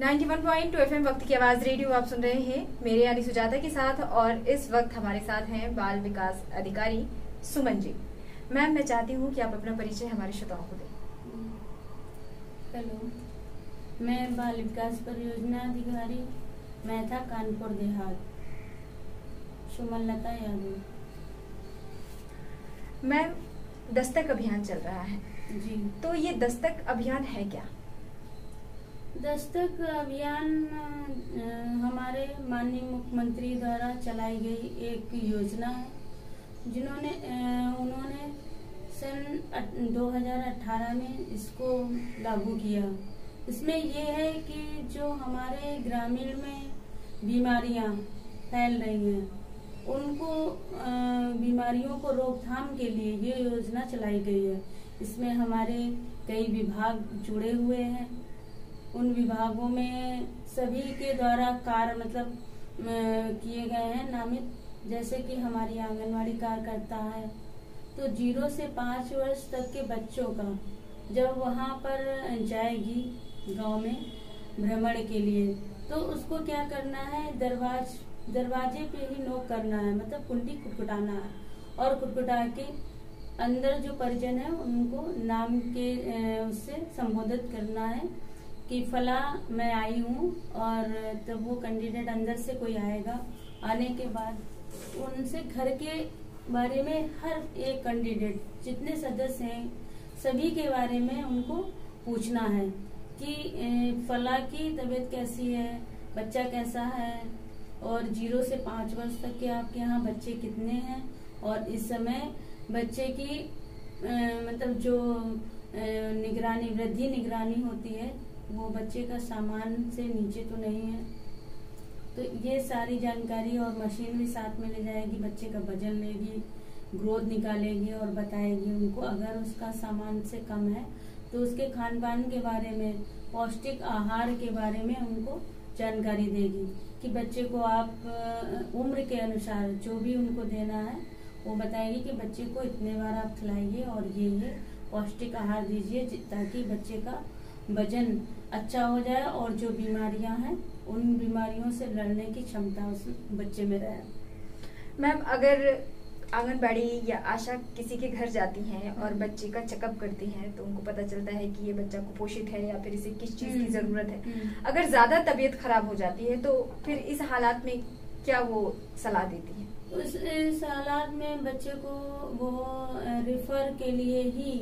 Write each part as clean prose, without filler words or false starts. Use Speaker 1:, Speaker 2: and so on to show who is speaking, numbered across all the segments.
Speaker 1: 91.2 FM वक्त की आवाज रेडियो आप सुन रहे हैं मेरे यानी सुजाता के साथ। और इस वक्त हमारे साथ हैं बाल विकास अधिकारी सुमन जी। मैम, मैं चाहती हूँ कि आप अपना परिचय हमारे श्रोताओं को दें।
Speaker 2: हेलो, मैं बाल विकास परियोजना अधिकारी मैथा कानपुर देहात, सुमन लता यादव।
Speaker 1: मैम, दस्तक अभियान चल रहा है
Speaker 2: जी,
Speaker 1: तो ये दस्तक अभियान है क्या?
Speaker 2: दस्तक अभियान हमारे माननीय मुख्यमंत्री द्वारा चलाई गई एक योजना है, उन्होंने सन 2018 में इसको लागू किया। इसमें ये है कि जो हमारे ग्रामीण में बीमारियां फैल रही हैं, उनको बीमारियों को रोकथाम के लिए ये योजना चलाई गई है। इसमें हमारे कई विभाग जुड़े हुए हैं। उन विभागों में सभी के द्वारा कार्य किए गए हैं नामित, जैसे कि हमारी आंगनवाड़ी कार्यकर्ता है, तो 0 से 5 वर्ष तक के बच्चों का जब वहाँ पर जाएगी गांव में भ्रमण के लिए, तो उसको क्या करना है, दरवाजे पे ही नोक करना है, मतलब कुंडी कुटकुटाना है, और कुटकुटा के अंदर जो परिजन है उनको नाम के उससे संबोधित करना है कि फला मैं आई हूँ। और तब वो कैंडिडेट अंदर से कोई आएगा, आने के बाद उनसे घर के बारे में हर एक कैंडिडेट जितने सदस्य हैं सभी के बारे में उनको पूछना है कि फला की तबीयत कैसी है, बच्चा कैसा है, और 0 से 5 वर्ष तक के आपके यहाँ बच्चे कितने हैं, और इस समय बच्चे की जो निगरानी, वृद्धि निगरानी होती है, वो बच्चे का सामान से नीचे तो नहीं है। तो ये सारी जानकारी, और मशीन भी साथ में ले जाएगी, बच्चे का वजन लेगी, ग्रोथ निकालेगी और बताएगी उनको। अगर उसका सामान से कम है तो उसके खान पान के बारे में, पौष्टिक आहार के बारे में उनको जानकारी देगी कि बच्चे को आप उम्र के अनुसार जो भी उनको देना है वो बताएगी कि बच्चे को इतने बार आप खिलाइए और ये पौष्टिक आहार दीजिए, ताकि बच्चे का वजन अच्छा हो जाए और जो बीमारियां हैं उन बीमारियों से लड़ने की क्षमता उस बच्चे में रहे।
Speaker 1: मैम, अगर आंगनबाड़ी या आशा किसी के घर जाती हैं और बच्चे का चेकअप करती हैं तो उनको पता चलता है कि ये बच्चा कुपोषित है या फिर इसे किस चीज की जरूरत है, अगर ज्यादा तबीयत खराब हो जाती है तो फिर इस हालात में क्या वो सलाह देती है?
Speaker 2: इस हालात में बच्चे को वो रेफर के लिए ही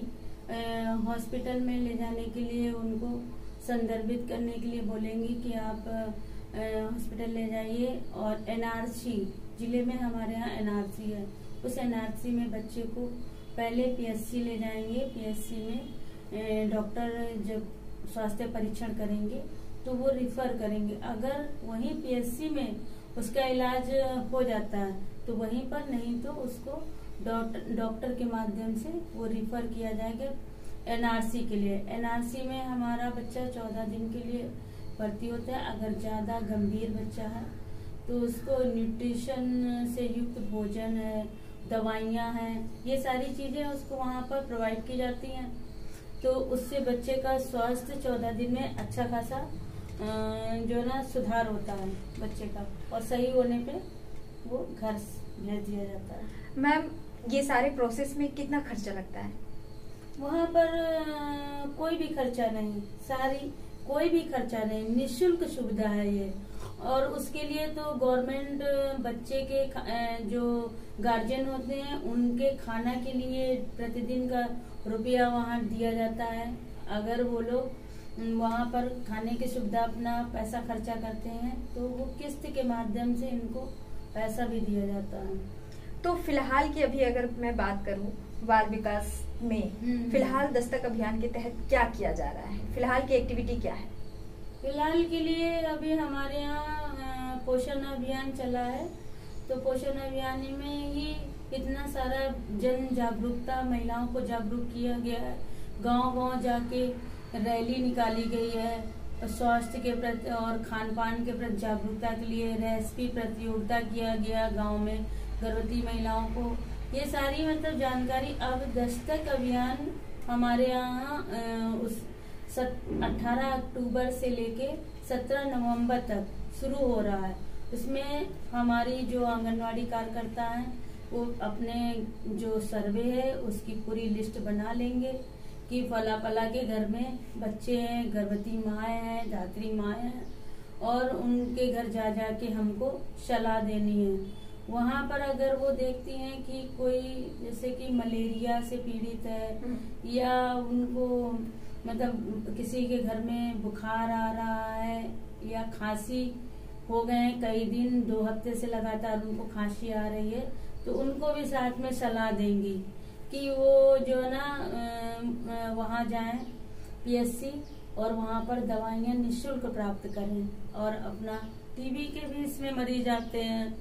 Speaker 2: हॉस्पिटल में ले जाने के लिए उनको संदर्भित करने के लिए बोलेंगी कि आप हॉस्पिटल ले जाइए। और एनआरसी, जिले में हमारे यहाँ एनआरसी है, उस एनआरसी में बच्चे को पहले पीएससी ले जाएंगे। पीएससी में डॉक्टर जब स्वास्थ्य परीक्षण करेंगे तो वो रिफर करेंगे। अगर वहीं पीएससी में उसका इलाज हो जाता है तो वहीं पर, नहीं तो उसको डॉक्टर के माध्यम से वो रिफर किया जाएगा एनआरसी के लिए। एनआरसी में हमारा बच्चा 14 दिन के लिए भर्ती होता है। अगर ज्यादा गंभीर बच्चा है तो उसको न्यूट्रिशन से युक्त भोजन है, दवाइयाँ हैं, ये सारी चीजें उसको वहाँ पर प्रोवाइड की जाती हैं। तो उससे बच्चे का स्वास्थ्य 14 दिन में अच्छा खासा सुधार होता है बच्चे का, और सही होने पे वो घर भेज दिया जाता है।
Speaker 1: मैम, ये सारे प्रोसेस में कितना खर्चा लगता है?
Speaker 2: वहाँ पर कोई भी खर्चा नहीं, कोई भी खर्चा नहीं, निःशुल्क सुविधा है ये। और उसके लिए तो गवर्नमेंट बच्चे के जो गार्जियन होते हैं उनके खाना के लिए प्रतिदिन का रुपया वहाँ दिया जाता है। अगर वो लोग वहाँ पर खाने की सुविधा अपना पैसा खर्चा करते हैं तो वो किस्त के माध्यम से इनको पैसा भी दिया जाता है।
Speaker 1: तो फिलहाल की अभी अगर मैं बात करूं बाल विकास में, फिलहाल दस्तक अभियान के तहत क्या किया जा रहा है? फिलहाल की एक्टिविटी क्या है?
Speaker 2: फिलहाल के लिए अभी हमारे यहाँ पोषण अभियान चला है, तो पोषण अभियान में ही इतना सारा जन जागरूकता, महिलाओं को जागरूक किया गया है। गांव-गांव जाके रैली निकाली गई है, स्वास्थ्य के प्रति और खान पान के प्रति जागरूकता के लिए रेसिपी प्रतियोगिता किया गया गांव में गर्भवती महिलाओं को। ये सारी जानकारी अब दस्तक अभियान हमारे यहाँ 18 अक्टूबर से लेके 17 नवंबर तक शुरू हो रहा है। इसमें हमारी जो आंगनवाड़ी कार्यकर्ता हैं वो अपने जो सर्वे है उसकी पूरी लिस्ट बना लेंगे कि फला फला के घर में बच्चे हैं, गर्भवती माएँ हैं, धात्री माएँ हैं, और उनके घर जा जा के हमको सलाह देनी है। वहाँ पर अगर वो देखती हैं कि कोई जैसे कि मलेरिया से पीड़ित है या उनको मतलब किसी के घर में बुखार आ रहा है या खांसी हो गए कई दिन 2 हफ्ते से लगातार उनको खांसी आ रही है, तो उनको भी साथ में सलाह देंगी कि वो जो है ना वहाँ जाएं PSC और वहाँ पर दवाइयाँ निःशुल्क प्राप्त करें। और अपना टीबी के भी इसमें मरीज आते हैं,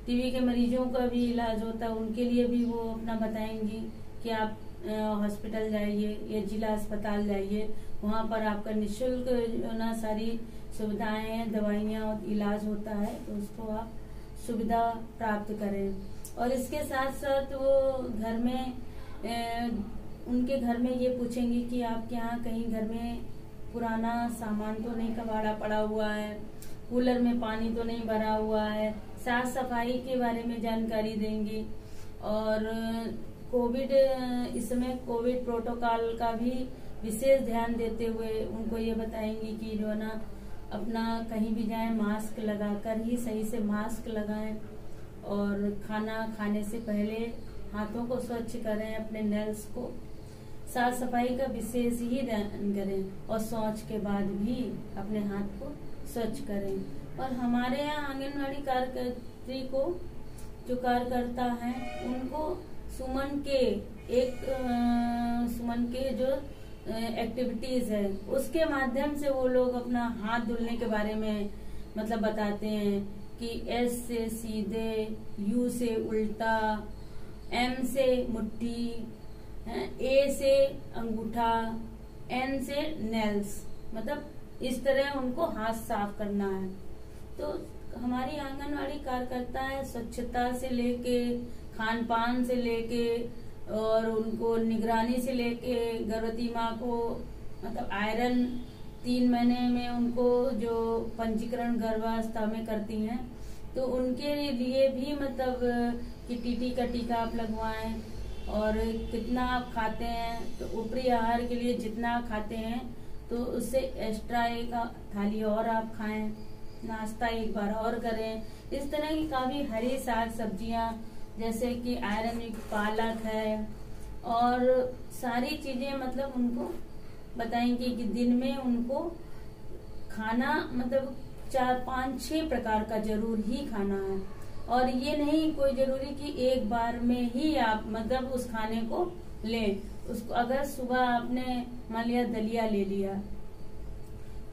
Speaker 2: टीबी के मरीजों का भी इलाज होता है, उनके लिए भी वो अपना बताएंगी कि आप हॉस्पिटल जाइए या जिला अस्पताल जाइए, वहाँ पर आपका निःशुल्क जो ना सारी सुविधाएं हैं, दवाइयाँ और इलाज होता है, तो उसको आप सुविधा प्राप्त करें। और इसके साथ साथ वो घर में उनके घर में ये पूछेंगी कि आपके यहाँ कहीं घर में पुराना सामान तो नहीं कबाड़ा पड़ा हुआ है, कूलर में पानी तो नहीं भरा हुआ है, साफ सफाई के बारे में जानकारी देंगी। और कोविड इस समय कोविड प्रोटोकॉल का भी विशेष ध्यान देते हुए उनको ये बताएंगी कि जो है ना अपना कहीं भी जाएं मास्क लगाकर ही सही से मास्क लगाएं, और खाना खाने से पहले हाथों को स्वच्छ करें, अपने नेल्स को साफ सफाई का विशेष ही ध्यान करें, और शौच के बाद भी अपने हाथ को स्वच्छ करें। और हमारे यहाँ आंगनवाड़ी कार्यकर्त्री को जो कार्यकर्ता हैं उनको सुमन के जो एक्टिविटीज है उसके माध्यम से वो लोग अपना हाथ धुलने के बारे में मतलब बताते हैं कि S से सीधे, U से उल्टा, M से मुट्ठी, A से अंगूठा, N से नेल्स, मतलब इस तरह उनको हाथ साफ करना है। तो हमारी आंगनवाड़ी कार्यकर्ता है स्वच्छता से लेके, खान पान से लेके और उनको निगरानी से लेके, गर्भवती माँ को मतलब आयरन 3 महीने में उनको जो पंजीकरण गर्भावस्था में करती हैं तो उनके लिए भी मतलब कि टीटी का टीका आप लगवाएं, और कितना आप खाते हैं तो ऊपरी आहार के लिए जितना आप खाते हैं तो उससे एक्स्ट्रा एक थाली और आप खाएं, नाश्ता एक बार और करें। इस तरह की काफी हरी साग सब्जियां जैसे कि आयरन युक्त पालक है और सारी चीजें मतलब उनको बताएंगे कि दिन में उनको खाना मतलब 4, 5, 6 प्रकार का जरूर ही खाना है। और ये नहीं कोई जरूरी कि एक बार में ही आप मतलब उस खाने को लें। उसको अगर सुबह आपने मान लिया दलिया ले लिया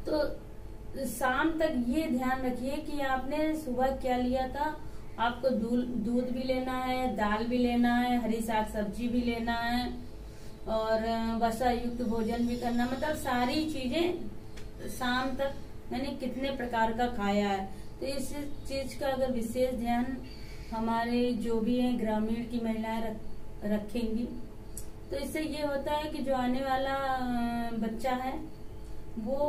Speaker 2: तो शाम तक ये ध्यान रखिए कि आपने सुबह क्या लिया था। आपको दूध भी लेना है, दाल भी लेना है, हरी साग सब्जी भी लेना है और वसा युक्त भोजन भी करना, मतलब सारी चीजें शाम तक मैंने कितने प्रकार का खाया है। तो इस चीज का अगर विशेष ध्यान हमारे जो भी है ग्रामीण की महिलाएं रखेंगी तो इससे ये होता है कि जो आने वाला बच्चा है वो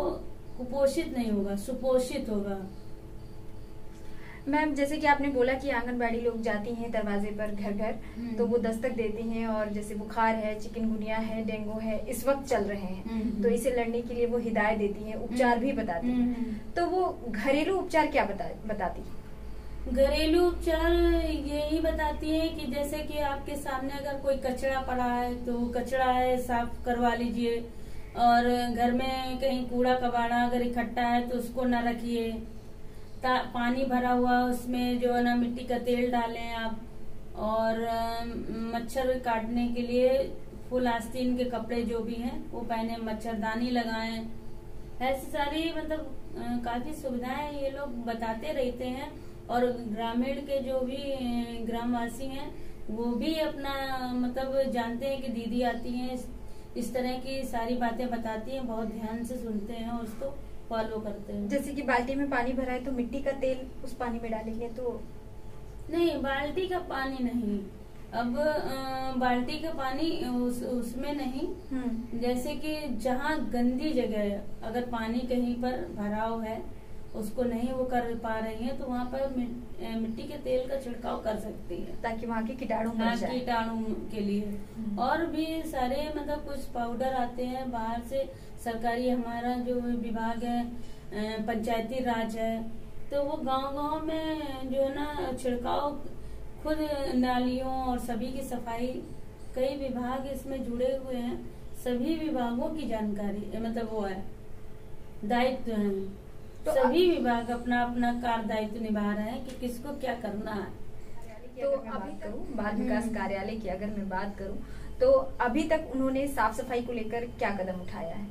Speaker 2: कुपोषित नहीं होगा, सुपोषित होगा।
Speaker 1: मैम जैसे कि आपने बोला कि आंगनबाड़ी लोग जाती हैं दरवाजे पर घर घर, तो वो दस्तक देती हैं और जैसे बुखार है, चिकनगुनिया है, डेंगू है, इस वक्त चल रहे हैं तो इसे लड़ने के लिए वो हिदायत देती हैं, उपचार भी बताती हैं। तो वो घरेलू उपचार क्या बताती हैं?
Speaker 2: घरेलू उपचार यही बताती है कि जैसे कि आपके सामने अगर कोई कचरा पड़ा है तो कचरा है साफ करवा लीजिए, और घर में कहीं कूड़ा कबाड़ा अगर इकट्ठा है तो उसको न रखिए। पानी भरा हुआ उसमें जो है ना मिट्टी का तेल डालें आप, और मच्छर काटने के लिए फुल आस्तीन के कपड़े जो भी हैं वो पहने, मच्छरदानी लगाएं। ऐसी सारी मतलब काफी सुविधाएं ये लोग बताते रहते हैं। और ग्रामीण के जो भी ग्रामवासी हैं वो भी अपना मतलब जानते हैं कि दीदी आती हैं इस तरह की सारी बातें बताती हैं, बहुत ध्यान से सुनते हैं और उसको फॉलो करते हैं।
Speaker 1: जैसे कि बाल्टी में पानी भरा है तो मिट्टी का तेल उस पानी में डालेंगे तो
Speaker 2: नहीं, बाल्टी का पानी नहीं। अब बाल्टी का पानी उसमें नहीं, जैसे कि जहाँ गंदी जगह है, अगर पानी कहीं पर भराव है, उसको नहीं वो कर पा रही है, तो वहाँ पर मिट्टी के तेल का छिड़काव कर सकती है,
Speaker 1: ताकि वहाँ के कीटाणु मर जाए।
Speaker 2: कीटाणु के लिए। और भी सारे मतलब कुछ पाउडर आते हैं बाहर से, सरकारी हमारा जो विभाग है, पंचायती राज है, तो वो गांव-गांव में जो है ना छिड़काव, खुद नालियों और सभी की सफाई, कई विभाग इसमें जुड़े हुए हैं, सभी विभागों की जानकारी मतलब वो है, दायित्व है, तो सभी विभाग अपना अपना कार्य दायित्व निभा रहे हैं कि किसको क्या करना है।
Speaker 1: तो अभी तक बाल विकास कार्यालय की अगर मैं बात करूं, तो अभी तक उन्होंने साफ सफाई को लेकर क्या कदम उठाया है?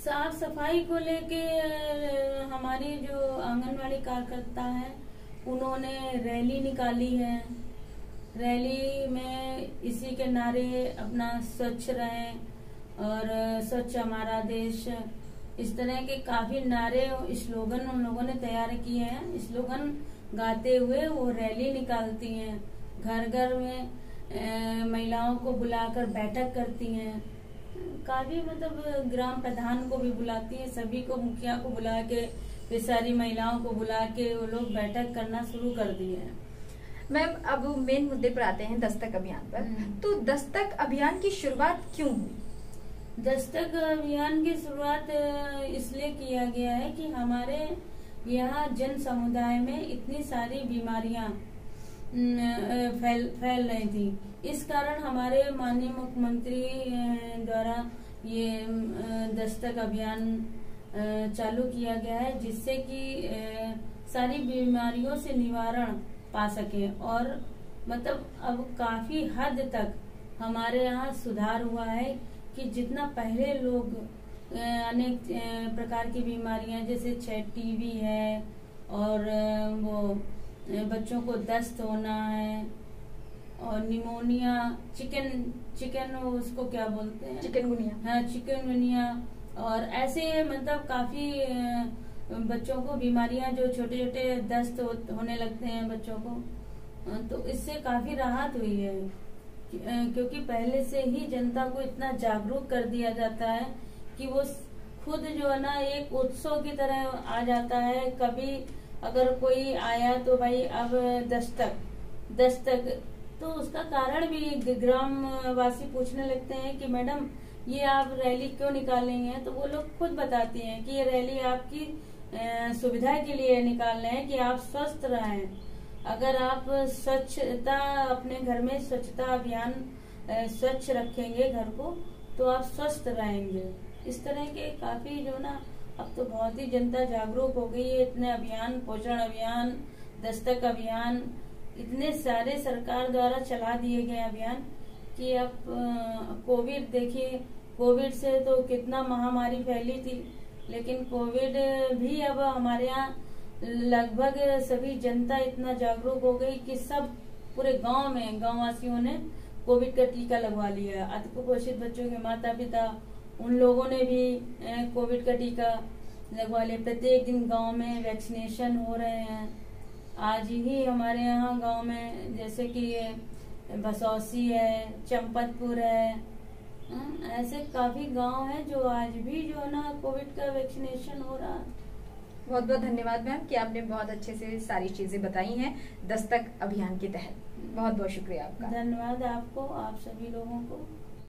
Speaker 2: साफ सफाई को लेके हमारी जो आंगनवाड़ी कार्यकर्ता है, उन्होंने रैली निकाली है। रैली में इसी के नारे अपना स्वच्छ रहें और स्वच्छ हमारा देश, इस तरह के काफी नारे स्लोगन उन लोगों ने तैयार किए हैं। स्लोगन गाते हुए वो रैली निकालती हैं, घर घर में महिलाओं को बुलाकर बैठक करती हैं, काफी मतलब ग्राम प्रधान को भी बुलाती हैं, सभी को, मुखिया को बुला के, फिर सारी महिलाओं को बुला के वो लोग बैठक करना शुरू कर दिए हैं।
Speaker 1: मैम, अब मेन मुद्दे पर आते हैं, दस्तक अभियान पर। तो दस्तक अभियान की शुरुआत क्यों हुई?
Speaker 2: दस्तक अभियान की शुरुआत इसलिए किया गया है कि हमारे यहाँ जन समुदाय में इतनी सारी बीमारियां फैल रही थी। इस कारण हमारे माननीय मुख्यमंत्री द्वारा ये दस्तक अभियान चालू किया गया है, जिससे कि सारी बीमारियों से निवारण पा सके। और मतलब अब काफी हद तक हमारे यहाँ सुधार हुआ है कि जितना पहले लोग अनेक प्रकार की बीमारियां, जैसे टीबी है और वो बच्चों को दस्त होना है और निमोनिया, चिकन उसको क्या बोलते हैं,
Speaker 1: चिकनगुनिया,
Speaker 2: हाँ चिकनगुनिया, और ऐसे मतलब काफी बच्चों को बीमारियां, जो छोटे छोटे दस्त होने लगते हैं बच्चों को, तो इससे काफी राहत हुई है, क्योंकि पहले से ही जनता को इतना जागरूक कर दिया जाता है कि वो खुद जो है ना एक उत्सव की तरह आ जाता है। कभी अगर कोई आया तो भाई अब दस्तक, तो उसका कारण भी ग्राम वासी पूछने लगते हैं कि मैडम ये आप रैली क्यों निकालेंगे हैं, तो वो लोग खुद बताती हैं कि ये रैली आपकी सुविधा के लिए निकाल रहे हैं कि आप स्वस्थ रहें। अगर आप स्वच्छता, अपने घर में स्वच्छता अभियान स्वच्छ रखेंगे घर को, तो आप स्वस्थ रहेंगे। इस तरह के काफी जो ना, अब तो बहुत ही जनता जागरूक हो गई है। इतने अभियान, पोषण अभियान, दस्तक अभियान, इतने सारे सरकार द्वारा चला दिए गए अभियान कि अब कोविड देखिए, कोविड से तो कितना महामारी फैली थी, लेकिन कोविड भी अब हमारे यहाँ लगभग सभी जनता इतना जागरूक हो गई कि सब पूरे गांव में गांव वासियों ने कोविड का टीका लगवा लिया। अति कुपोषित बच्चों के माता पिता, उन लोगों ने भी कोविड का टीका लगवा लिया। प्रत्येक दिन गांव में वैक्सीनेशन हो रहे हैं। आज ही हमारे यहाँ गांव में जैसे कि बसौसी है, चंपतपुर है, ऐसे काफी गांव हैं जो आज भी जो है ना कोविड का वैक्सीनेशन हो रहा है।
Speaker 1: बहुत बहुत धन्यवाद मैम कि आपने बहुत अच्छे से सारी चीजें बताई हैं दस्तक अभियान के तहत। बहुत बहुत शुक्रिया आपका।
Speaker 2: धन्यवाद आपको, आप सभी लोगों को।